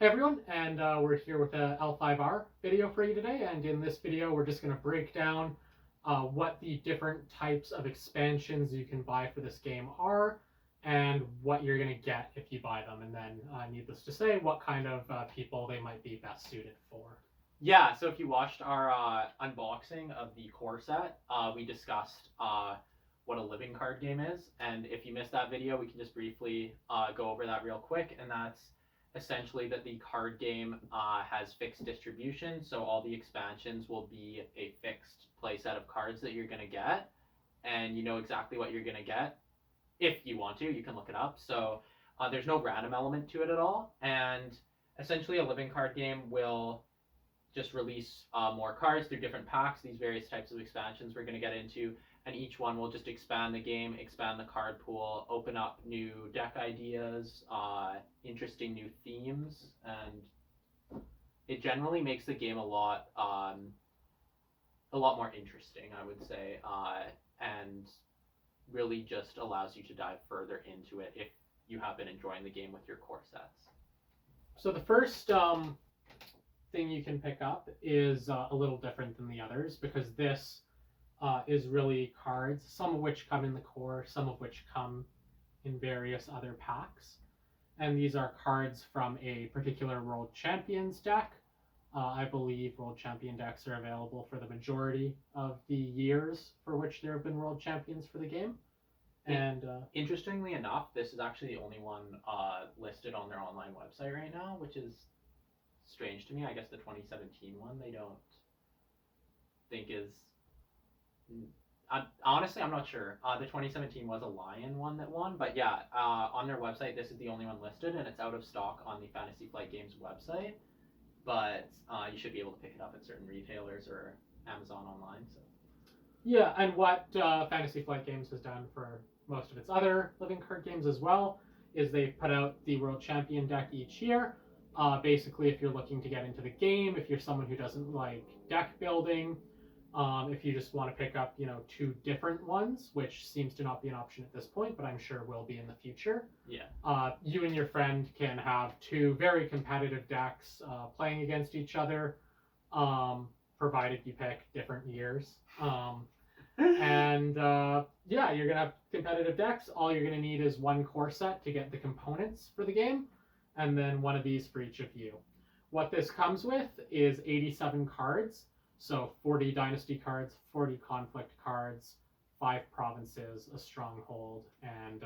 Hey everyone, and we're here with a L5R video for you today. And in this video, we're just going to break down what the different types of expansions you can buy for this game are, and what you're going to get if you buy them. And then, needless to say, what kind of people they might be best suited for. Yeah, so if you watched our unboxing of the core set, we discussed what a living card game is. And if you missed that video, we can just briefly go over that real quick. And that's essentially that the card game has fixed distribution. So all the expansions will be a fixed play set of cards that you're going to get. And you know exactly what you're going to get. If you want to, you can look it up. So there's no random element to it at all. And essentially, a living card game will just release more cards through different packs, these various types of expansions we're going to get into, and each one will just expand the game, expand the card pool, open up new deck ideas, interesting new themes, and it generally makes the game a lot more interesting, I would say, and really just allows you to dive further into it if you have been enjoying the game with your core sets. So the first thing you can pick up is a little different than the others because this is really cards, some of which come in the core, some of which come in various other packs. And these are cards from a particular World Champions deck. I believe World Champion decks are available for the majority of the years for which there have been World Champions for the game. And interestingly enough, this is actually the only one listed on their online website right now, which is strange to me. I guess the 2017 one they don't think is. Honestly, I'm not sure. The 2017 was a Lion one that won, but yeah, on their website, this is the only one listed, and it's out of stock on the Fantasy Flight Games website. But you should be able to pick it up at certain retailers or Amazon online. So. Yeah, and what Fantasy Flight Games has done for most of its other living card games as well is they've put out the World Champion deck each year. Basically, if you're looking to get into the game, if you're someone who doesn't like deck building, if you just want to pick up, two different ones, which seems to not be an option at this point, but I'm sure will be in the future. Yeah. You and your friend can have two very competitive decks playing against each other, provided you pick different years. And yeah, you're going to have competitive decks. All you're going to need is one core set to get the components for the game, and then one of these for each of you. What this comes with is 87 cards, so 40 Dynasty cards, 40 Conflict cards, 5 provinces, a stronghold, and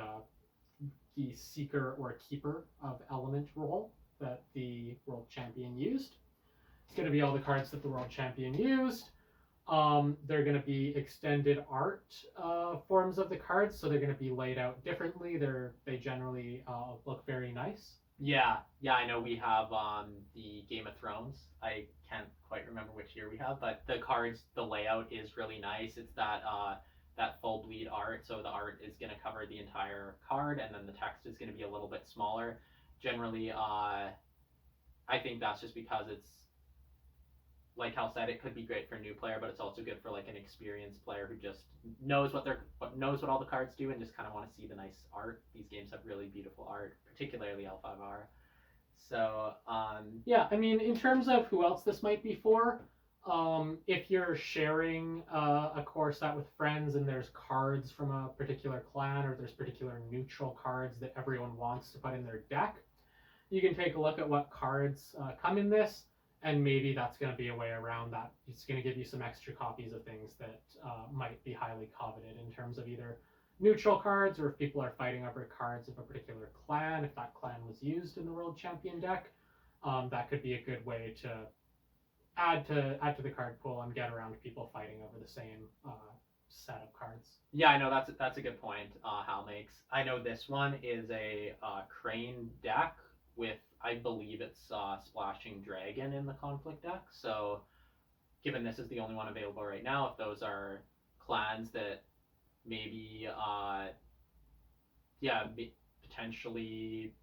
the Seeker or Keeper of Element role that the World Champion used. It's going to be all the cards that the World Champion used. They're going to be extended art forms of the cards, so they're going to be laid out differently. They generally look very nice. Yeah, I know we have the Game of Thrones. I can't quite remember which year we have, but the cards, the layout is really nice. It's that full bleed art, so the art is going to cover the entire card, and then the text is going to be a little bit smaller. Generally, I think that's just because it's, like Hal said, it could be great for a new player, but it's also good for like an experienced player who just knows what all the cards do and just kind of want to see the nice art. These games have really beautiful art, particularly L5R. So yeah, I mean, in terms of who else this might be for, if you're sharing a core set with friends and there's cards from a particular clan or there's particular neutral cards that everyone wants to put in their deck, you can take a look at what cards come in this. And maybe that's going to be a way around that. It's going to give you some extra copies of things that might be highly coveted in terms of either neutral cards, or if people are fighting over cards of a particular clan, if that clan was used in the World Champion deck, that could be a good way to add to the card pool and get around people fighting over the same set of cards. Yeah, I know that's a good point. Hal makes. I know this one is a Crane deck with, I believe it's Splashing Dragon in the Conflict deck. So, given this is the only one available right now, if those are clans that maybe, potentially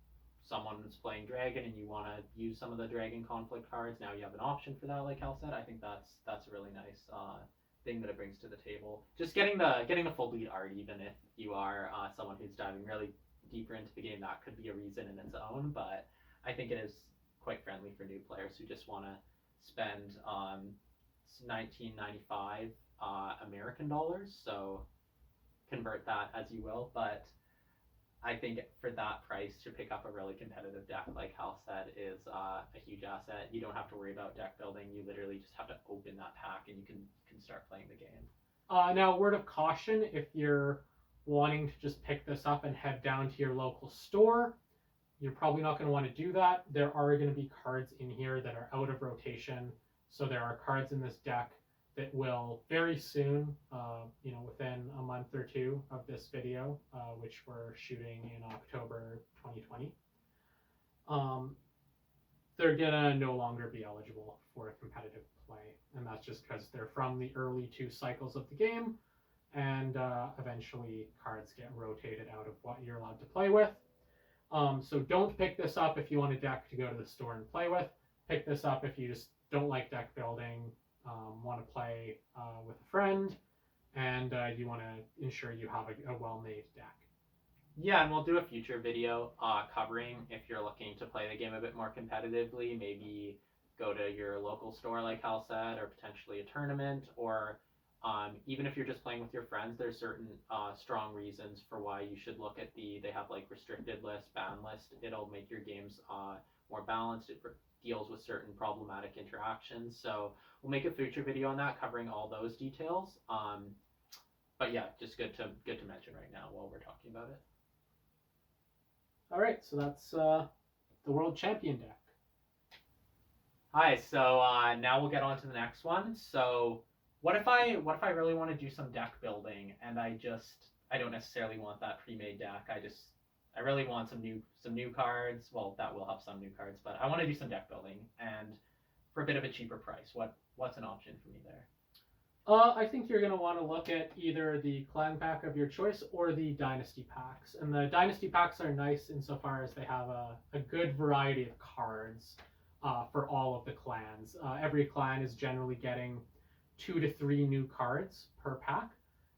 someone's playing Dragon and you want to use some of the Dragon Conflict cards, now you have an option for that, like Hal said. I think that's a really nice thing that it brings to the table. Just getting the full bleed art, even if you are someone who's diving really deeper into the game, that could be a reason in its own, but I think it is quite friendly for new players who just want to spend $19.95 American dollars. So convert that as you will, but I think for that price to pick up a really competitive deck, like Hal said, is a huge asset. You don't have to worry about deck building. You literally just have to open that pack and you can start playing the game. Now, word of caution, if you're wanting to just pick this up and head down to your local store, you're probably not going to want to do that. There are going to be cards in here that are out of rotation. So there are cards in this deck that will very soon, within a month or two of this video, which we're shooting in October 2020, they're gonna no longer be eligible for competitive play, and that's just because they're from the early 2 cycles of the game, and eventually cards get rotated out of what you're allowed to play with. So don't pick this up if you want a deck to go to the store and play with. Pick this up if you just don't like deck building, want to play with a friend, and you want to ensure you have a well-made deck. Yeah, and we'll do a future video covering if you're looking to play the game a bit more competitively. Maybe go to your local store, like Hal said, or potentially a tournament, or even if you're just playing with your friends, there's certain strong reasons for why you should look at they have like restricted list, ban list. It'll make your games more balanced. It deals with certain problematic interactions. So we'll make a future video on that, covering all those details. But yeah, just good to mention right now while we're talking about it. All right, so that's the World Champion deck. Hi, so now we'll get on to the next one. So what if I really want to do some deck building and I don't necessarily want that pre-made deck. I really want some new cards. Well, that will have some new cards, but I want to do some deck building and for a bit of a cheaper price. What's an option for me there? I think you're going to want to look at either the clan pack of your choice or the dynasty packs. And the dynasty packs are nice insofar as they have a good variety of cards for all of the clans. Every clan is generally getting 2 to 3 new cards per pack.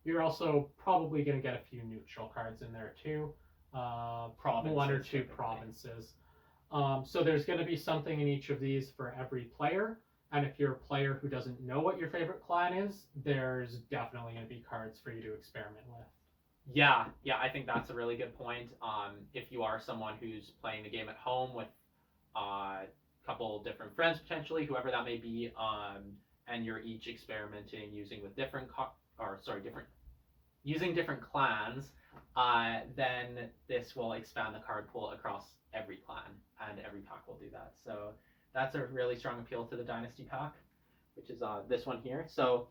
You're also probably going to get a few neutral cards in there too. 1 or 2 provinces. So there's going to be something in each of these for every player. And if you're a player who doesn't know what your favorite clan is, there's definitely going to be cards for you to experiment with. Yeah, I think that's a really good point. If you are someone who's playing the game at home with a couple different friends potentially, whoever that may be, and you're each experimenting using different clans, then this will expand the card pool across every clan, and every pack will do that. So that's a really strong appeal to the Dynasty pack, which is this one here. So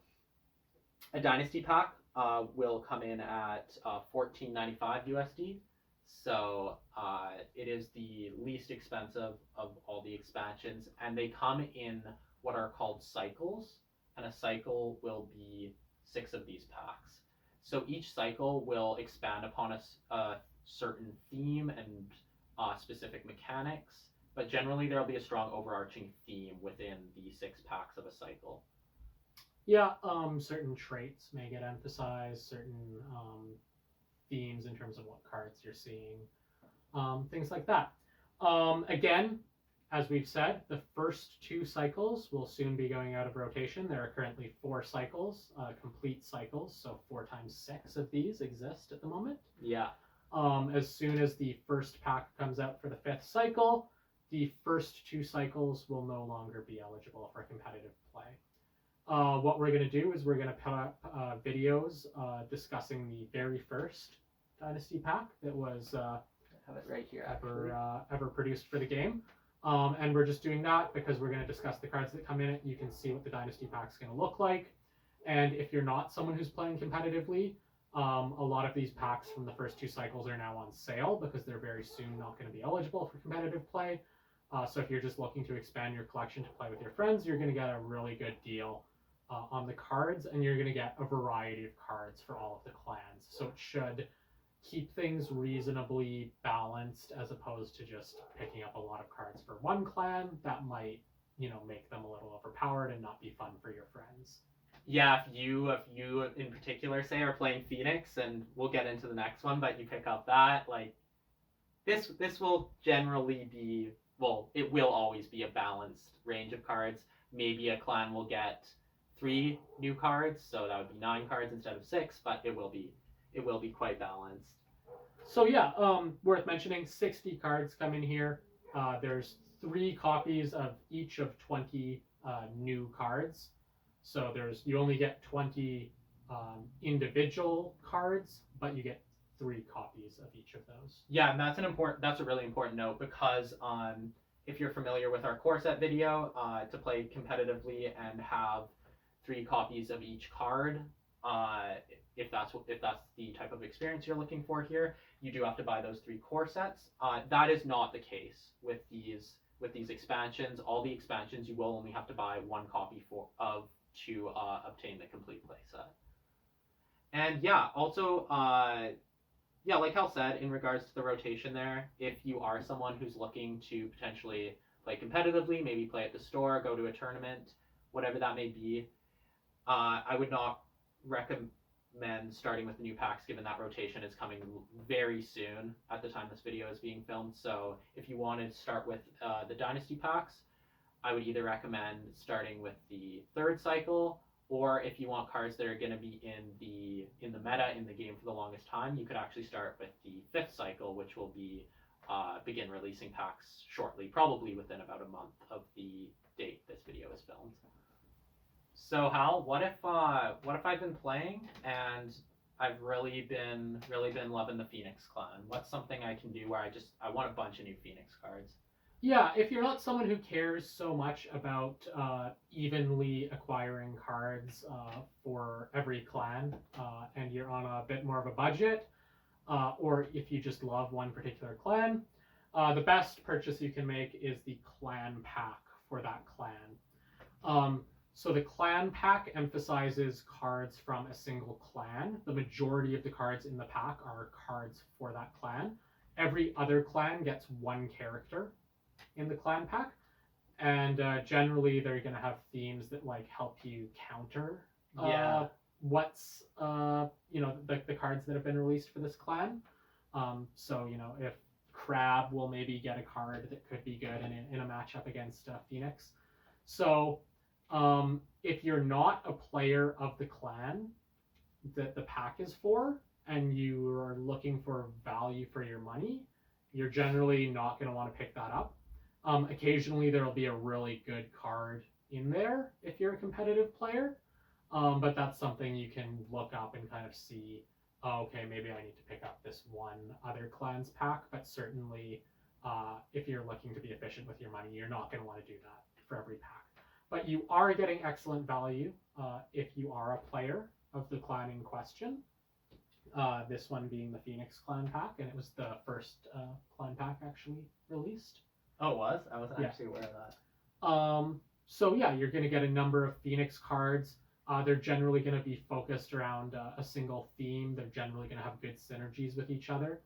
a Dynasty pack will come in at $14.95 USD. So it is the least expensive of all the expansions, and they come in what are called cycles, and a cycle will be 6 of these packs. So each cycle will expand upon a certain theme and specific mechanics. But generally, there will be a strong overarching theme within the 6 packs of a cycle. Yeah, certain traits may get emphasized, certain themes in terms of what cards you're seeing, things like that. Again, as we've said, the first 2 cycles will soon be going out of rotation. There are currently 4 cycles, complete cycles, so 4 times 6 of these exist at the moment. Yeah. As soon as the first pack comes out for the 5th cycle, the first 2 cycles will no longer be eligible for competitive play. What we're going to do is we're going to put up videos discussing the very first Dynasty pack that was I have it right here, ever produced for the game. And we're just doing that because we're going to discuss the cards that come in it. You can see what the Dynasty pack is going to look like. And if you're not someone who's playing competitively, a lot of these packs from the first 2 cycles are now on sale because they're very soon not going to be eligible for competitive play. So if you're just looking to expand your collection to play with your friends, you're going to get a really good deal on the cards, and you're going to get a variety of cards for all of the clans. So it should keep things reasonably balanced as opposed to just picking up a lot of cards for one clan that might, make them a little overpowered and not be fun for your friends. Yeah, if you in particular say are playing Phoenix, and we'll get into the next one, but you pick up that, like this will generally be well, it will always be a balanced range of cards. Maybe a clan will get 3 new cards, so that would be 9 cards instead of 6, but it will be quite balanced. So yeah, worth mentioning, 60 cards come in here. There's 3 copies of each of 20 new cards. So you only get 20 individual cards, but you get 3 copies of each of those. Yeah, and that's a really important note, because if you're familiar with our core set video, to play competitively and have 3 copies of each card, if that's the type of experience you're looking for here, you do have to buy those 3 core sets. That is not the case with these expansions. All the expansions, you will only have to buy 1 copy to obtain the complete playset. And yeah, also, yeah, like Hal said, in regards to the rotation there, if you are someone who's looking to potentially play competitively, maybe play at the store, go to a tournament, whatever that may be, I would not recommend starting with the new packs, given that rotation is coming very soon at the time this video is being filmed. So if you wanted to start with the Dynasty packs, I would either recommend starting with the 3rd cycle, or if you want cards that are going to be in the meta in the game for the longest time, you could actually start with the 5th cycle, which will be begin releasing packs shortly, probably within about a month of the date this video is filmed. So Hal, what if I've been playing and I've really been loving the Phoenix clan? What's something I can do where I want a bunch of new Phoenix cards? Yeah, if you're not someone who cares so much about evenly acquiring cards for every clan, and you're on a bit more of a budget, or if you just love one particular clan, the best purchase you can make is the clan pack for that clan. So the clan pack emphasizes cards from a single clan. The majority of the cards in the pack are cards for that clan. Every other clan gets 1 character in the clan pack, and generally they're going to have themes that like help you counter what's the cards that have been released for this clan. So if Crab will maybe get a card that could be good in a matchup against Phoenix. So if you're not a player of the clan that the pack is for, and you are looking for value for your money, you're generally not going to want to pick that up. Occasionally there'll be a really good card in there if you're a competitive player, but that's something you can look up and kind of see, okay, maybe I need to pick up this one other clan's pack, but certainly if you're looking to be efficient with your money, you're not going to want to do that for every pack. But you are getting excellent value if you are a player of the clan in question. This one being the Phoenix clan pack, and it was the first clan pack actually released. Oh, it was? I wasn't actually aware of that. So yeah, you're going to get a number of Phoenix cards. They're generally going to be focused around a single theme. They're generally going to have good synergies with each other.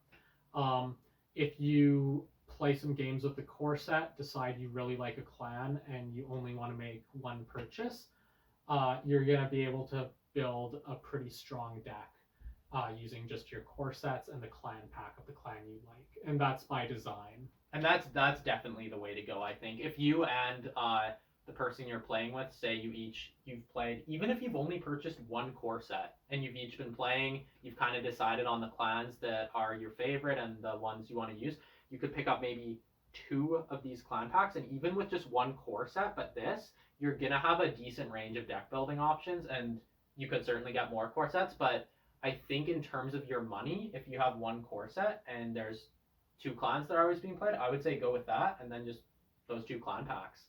If you play some games with the core set, decide you really like a clan, and you only want to make 1 purchase, you're going to be able to build a pretty strong deck using just your core sets and the clan pack of the clan you like, and that's by design. And that's definitely the way to go, I think. If you and the person you're playing with, say you've played, even if you've only purchased 1 core set and you've each been playing, you've kind of decided on the clans that are your favorite and the ones you want to use, you could pick up maybe 2 of these clan packs, and even with just 1 core set, but you're gonna have a decent range of deck building options, and you could certainly get more core sets, but I think in terms of your money, if you have 1 core set and there's 2 clans that are always being played, I would say go with that, and then just those 2 clan packs.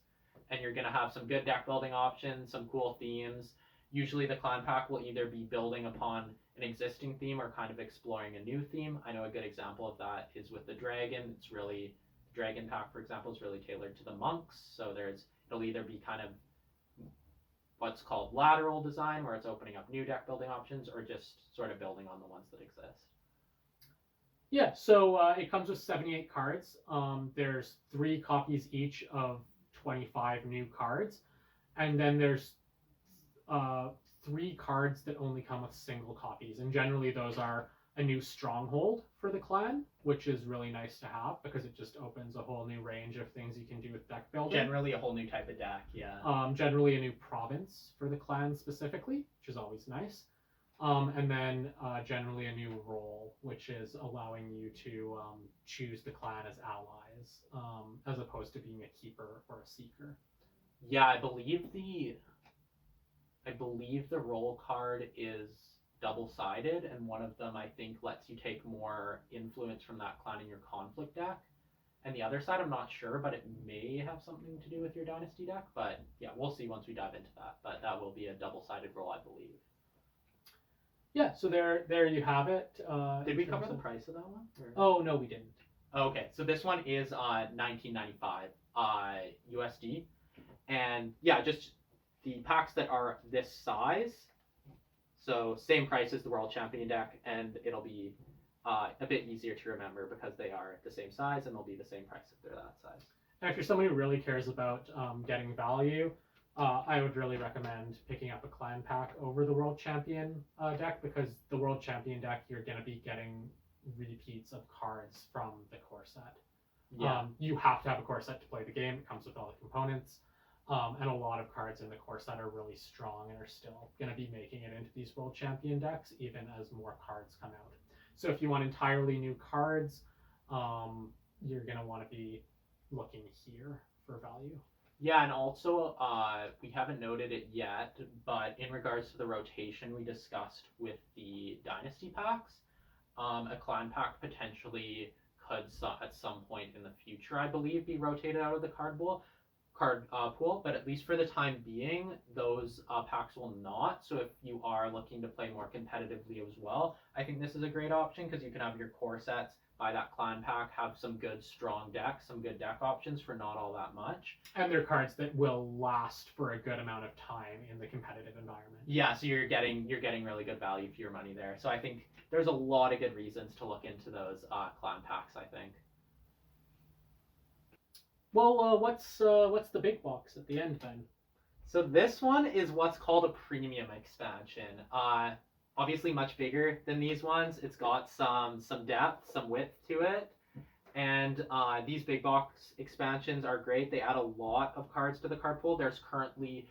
And you're going to have some good deck building options, some cool themes. Usually the clan pack will either be building upon an existing theme or kind of exploring a new theme. I know a good example of that is with the dragon. The dragon pack, for example, is really tailored to the monks. So it'll either be kind of what's called lateral design, where it's opening up new deck building options, or just sort of building on the ones that exist. Yeah, so it comes with 78 cards. There's 3 copies each of 25 new cards, and then there's 3 cards that only come with single copies, and generally those are a new stronghold for the clan, which is really nice to have because it just opens a whole new range of things you can do with deck building. Generally a whole new type of deck, yeah. Generally a new province for the clan specifically, which is always nice. And then generally a new role, which is allowing you to choose the clan as allies, as opposed to being a keeper or a seeker. Yeah, I believe the role card is double-sided, and one of them I think lets you take more influence from that clan in your conflict deck. And the other side, I'm not sure, but it may have something to do with your Dynasty deck. But yeah, we'll see once we dive into that. But that will be a double-sided role, I believe. Yeah, so there you have it. Did we cover the price of that one? Or? Oh, no, we didn't. Okay, so this one is $19.95 USD. And yeah, just the packs that are this size, so same price as the World Champion deck, and it'll be a bit easier to remember because they are the same size and they'll be the same price if they're that size. And if you're somebody who really cares about getting value, I would really recommend picking up a clan pack over the World Champion deck, because the World Champion deck, you're going to be getting repeats of cards from the core set. Yeah. You have to have a core set to play the game. It comes with all the components. And a lot of cards in the core set are really strong and are still going to be making it into these World Champion decks, even as more cards come out. So if you want entirely new cards, you're going to want to be looking here for value. Yeah, and also, we haven't noted it yet, but in regards to the rotation we discussed with the Dynasty packs, a clan pack potentially could at some point in the future, I believe, be rotated out of the card pool, but at least for the time being, those packs will not. So if you are looking to play more competitively as well, I think this is a great option because you can have your core sets, buy that clan pack, have some good strong decks, some good deck options for not all that much. And they're cards that will last for a good amount of time in the competitive environment. Yeah, so you're getting really good value for your money there. So I think there's a lot of good reasons to look into those clan packs, I think. Well, what's the big box at the end then? So this one is what's called a premium expansion. Obviously much bigger than these ones. It's got some depth, some width to it. And these big box expansions are great. They add a lot of cards to the card pool. There's currently,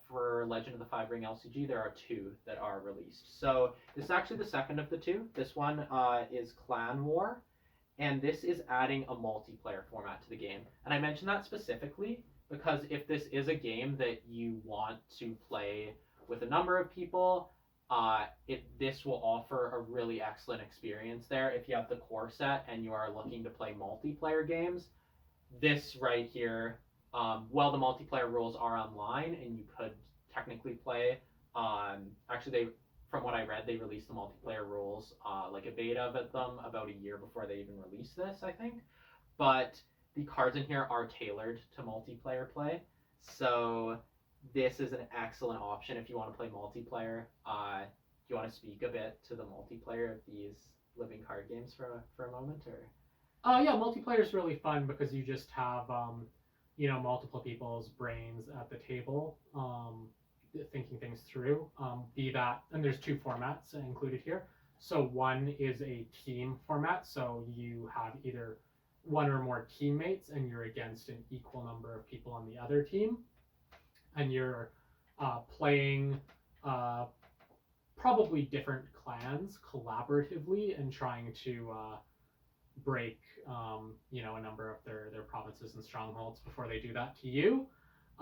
for Legend of the Five Ring LCG, there are 2 that are released. So this is actually the second of the 2. This one is Clan War. And this is adding a multiplayer format to the game. And I mention that specifically because if this is a game that you want to play with a number of people, this will offer a really excellent experience there. If you have the core set and you are looking to play multiplayer games, this right here, the multiplayer rules are online and you could technically play. Actually, from what I read, they released the multiplayer rules, like a beta of them about a year before they even released this, I think. But the cards in here are tailored to multiplayer play. So this is an excellent option if you want to play multiplayer. Do you want to speak a bit to the multiplayer of these living card games for a moment? Or? Yeah, multiplayer is really fun because you just have, multiple people's brains at the table. Thinking things through, and there's 2 formats included here. So one is a team format, so you have either one or more teammates and you're against an equal number of people on the other team, and you're playing probably different clans collaboratively and trying to break a number of their provinces and strongholds before they do that to you.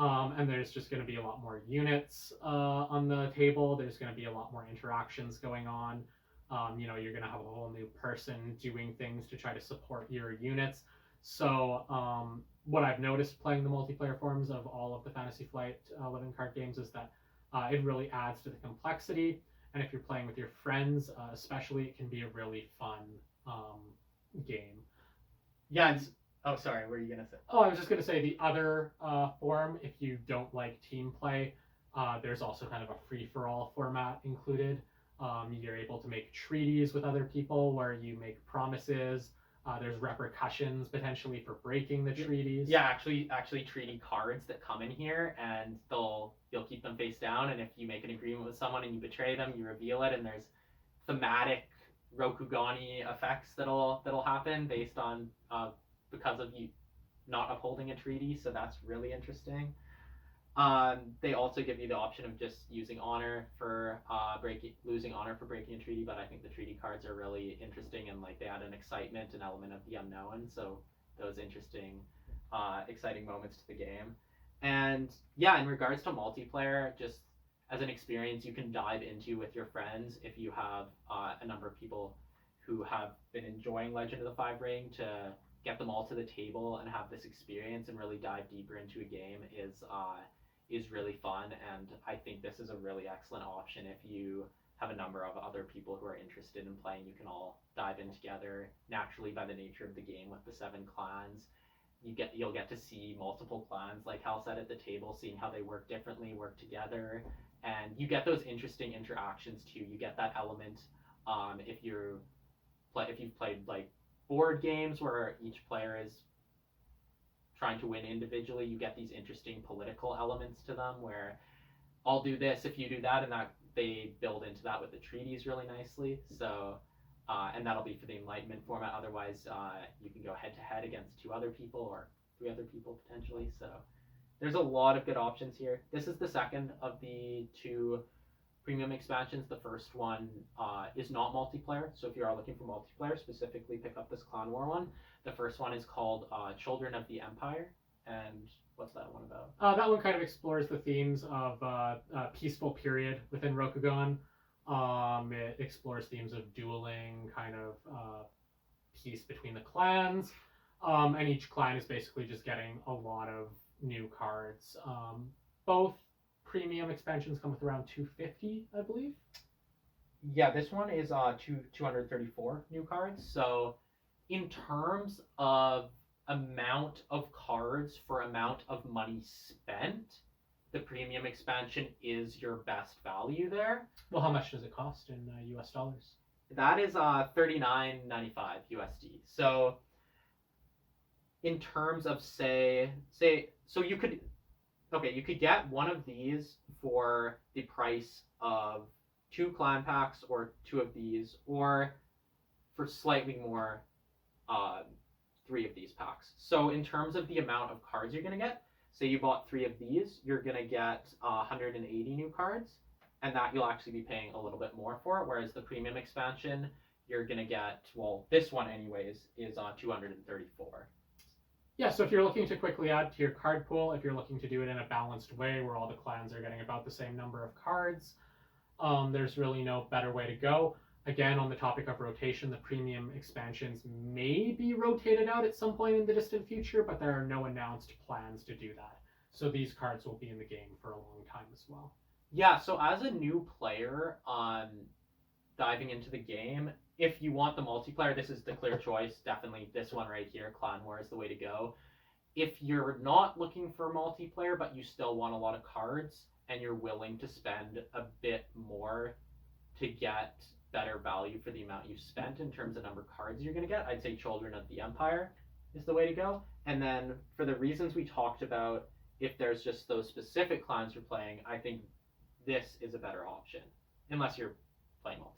And there's just going to be a lot more units on the table. There's going to be a lot more interactions going on. You're going to have a whole new person doing things to try to support your units. So what I've noticed playing the multiplayer forms of all of the Fantasy Flight living card games is that it really adds to the complexity. And if you're playing with your friends, especially, it can be a really fun game. Yeah, oh, sorry, what were you going to say? Oh, I was just going to say the other form, if you don't like team play, there's also kind of a free-for-all format included. You're able to make treaties with other people where you make promises. There's repercussions potentially for breaking the treaties. Yeah, actually treaty cards that come in here, and you'll keep them face down, and if you make an agreement with someone and you betray them, you reveal it, and there's thematic Rokugani effects that'll happen based on because of you not upholding a treaty. So that's really interesting. They also give you the option of just using honor for losing honor for breaking a treaty, but I think the treaty cards are really interesting and like they add an excitement, an element of the unknown. So those interesting, exciting moments to the game. And yeah, in regards to multiplayer, just as an experience you can dive into with your friends if you have a number of people who have been enjoying Legend of the Five Ring, to get them all to the table and have this experience and really dive deeper into a game is really fun. And I think this is a really excellent option if you have a number of other people who are interested in playing. You can all dive in together naturally by the nature of the game with the 7 clans. You'll get to see multiple clans, like Hal said, at the table, seeing how they work differently, work together, and you get those interesting interactions too. You get that element if you've played like board games where each player is trying to win individually. You get these interesting political elements to them where I'll do this if you do that, and that they build into that with the treaties really nicely. So and that'll be for the Enlightenment format. Otherwise, you can go head to head against 2 other people or 3 other people potentially. So there's a lot of good options here. This is the second of the 2 premium expansions. The first one is not multiplayer. So if you are looking for multiplayer, specifically pick up this Clan War one. The first one is called Children of the Empire. And what's that one about? That one kind of explores the themes of a peaceful period within Rokugan. It explores themes of dueling, kind of peace between the clans, and each clan is basically just getting a lot of new cards. Both premium expansions come with around 250, I believe. Yeah, this one is 234 new cards. So in terms of amount of cards for amount of money spent, the premium expansion is your best value there. Well, how much does it cost in US dollars? That is $39.95 USD. So in terms of say so you could get one of these for the price of 2 clan packs or 2 of these, or for slightly more 3 of these packs. So in terms of the amount of cards you're going to get, say you bought 3 of these, you're going to get 180 new cards, and that you'll actually be paying a little bit more for. Whereas the premium expansion, you're going to get, well, this one anyways, is 234. Yeah, so if you're looking to quickly add to your card pool, if you're looking to do it in a balanced way where all the clans are getting about the same number of cards, there's really no better way to go. Again, on the topic of rotation, the premium expansions may be rotated out at some point in the distant future, but there are no announced plans to do that. So these cards will be in the game for a long time as well. Yeah, so as a new player diving into the game, if you want the multiplayer, this is the clear choice. Definitely this one right here, Clan War, is the way to go. If you're not looking for multiplayer, but you still want a lot of cards, and you're willing to spend a bit more to get better value for the amount you've spent in terms of number of cards you're going to get, I'd say Children of the Empire is the way to go. And then for the reasons we talked about, if there's just those specific clans you're playing, I think this is a better option, unless you're playing multiplayer.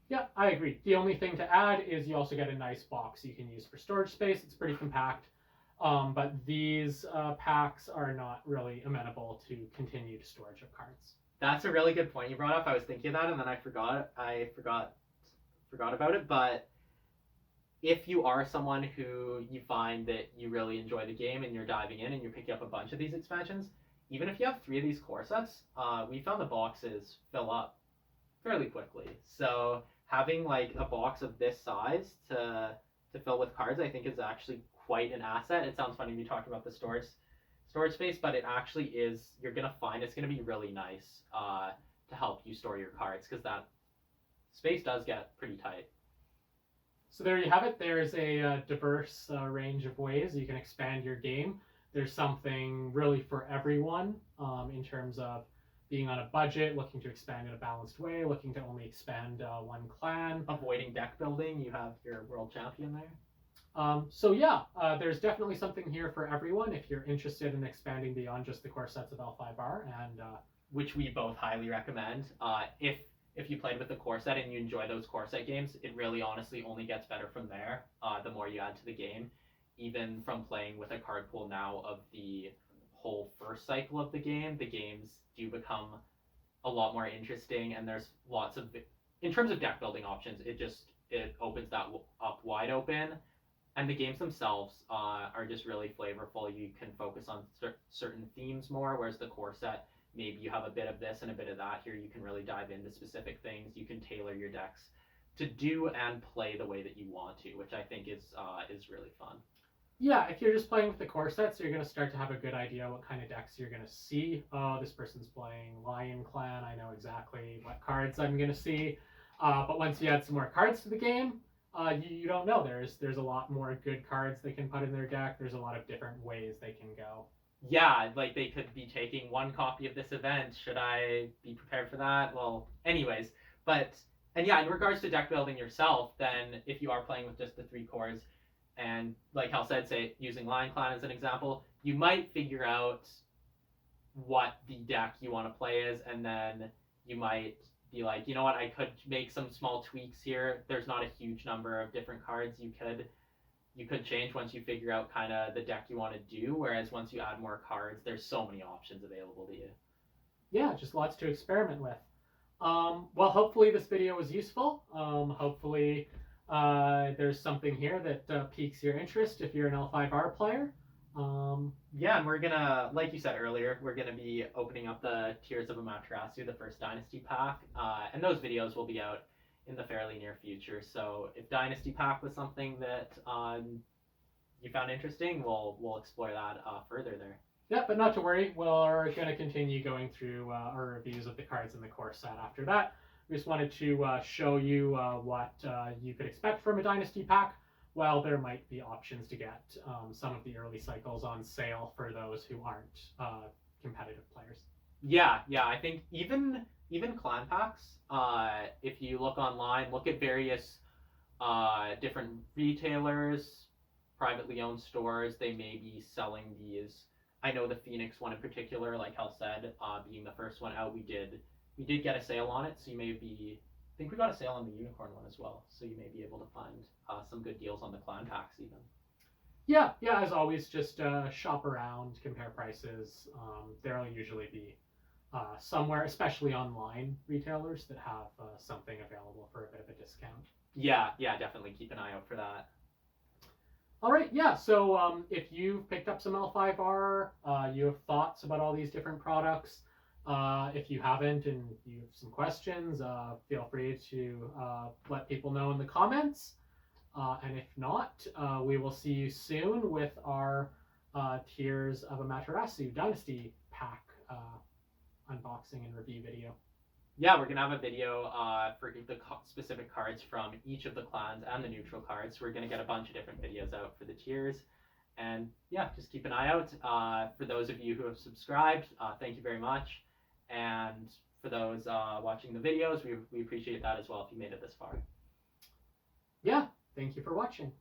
Yeah, I agree. The only thing to add is you also get a nice box you can use for storage space. It's pretty compact, but these packs are not really amenable to continued storage of cards. That's a really good point you brought up. I was thinking of that, and then I forgot about it. But if you are someone who you find that you really enjoy the game and you're diving in and you're picking up a bunch of these expansions, even if you have 3 of these core sets, we found the boxes fill up fairly quickly. So having like a box of this size to fill with cards, I think is actually quite an asset. It sounds funny to be talking about the storage space, but it actually is. You're gonna find it's gonna be really nice to help you store your cards, because that space does get pretty tight. So there you have it. There's a diverse range of ways you can expand your game. There's something really for everyone in terms of being on a budget, looking to expand in a balanced way, looking to only expand one clan. Avoiding deck building, you have your world champion there. So yeah, there's definitely something here for everyone if you're interested in expanding beyond just the core sets of L5R, and which we both highly recommend. If if you played with the core set and you enjoy those core set games, it really honestly only gets better from there. The more you add to the game, even from playing with a card pool now of the whole first cycle of the games do become a lot more interesting, and there's lots of, in terms of deck building options, it opens that up wide open, and the games themselves are just really flavorful. You can focus on certain themes more, whereas the core set, maybe you have a bit of this and a bit of that. Here you can really dive into specific things. You can tailor your decks to do and play the way that you want to, which I think is really fun. Yeah, if you're just playing with the core sets, you're going to start to have a good idea what kind of decks you're going to see. Oh, this person's playing Lion Clan. I know exactly what cards I'm going to see. But once you add some more cards to the game, you don't know. There's a lot more good cards they can put in their deck. There's a lot of different ways they can go. Yeah, like they could be taking one copy of this event. Should I be prepared for that? Well, anyways, and yeah, in regards to deck building yourself, then if you are playing with just the 3 cores, and like Hal said, say using Lion Clan as an example, you might figure out what the deck you want to play is, and then you might be like, you know what, I could make some small tweaks here. There's not a huge number of different cards you could change once you figure out kind of the deck you want to do, whereas once you add more cards, there's so many options available to you. Yeah, just lots to experiment with. Well, hopefully this video was useful. Hopefully there's something here that piques your interest if you're an L5R player. Yeah, and we're gonna, like you said earlier, we're gonna be opening up the Tears of Amaterasu, the first Dynasty pack, and those videos will be out in the fairly near future. So if Dynasty pack was something that you found interesting, we'll explore that further there. Yeah, but not to worry. We're going to continue going through our reviews of the cards in the core set after that. We just wanted to show you what you could expect from a Dynasty pack, while there might be options to get some of the early cycles on sale for those who aren't competitive players. Yeah, I think even clan packs, if you look online, look at various different retailers, privately owned stores, they may be selling these. I know the Phoenix one in particular, like Hal said, being the first one out, we did get a sale on it, so you may be, I think we got a sale on the Unicorn one as well, so you may be able to find some good deals on the clan packs even. Yeah, as always, just shop around, compare prices. There'll usually be somewhere, especially online retailers, that have something available for a bit of a discount. Yeah, definitely keep an eye out for that. All right, yeah, so if you've picked up some L5R, you have thoughts about all these different products, if you haven't and you have some questions, feel free to let people know in the comments. And if not, we will see you soon with our Tears of Amaterasu Dynasty pack unboxing and review video. Yeah, we're going to have a video for the specific cards from each of the clans and the neutral cards. We're going to get a bunch of different videos out for the tiers. And yeah, just keep an eye out. For those of you who have subscribed, thank you very much. And for those watching the videos, we appreciate that as well if you made it this far. Yeah, thank you for watching.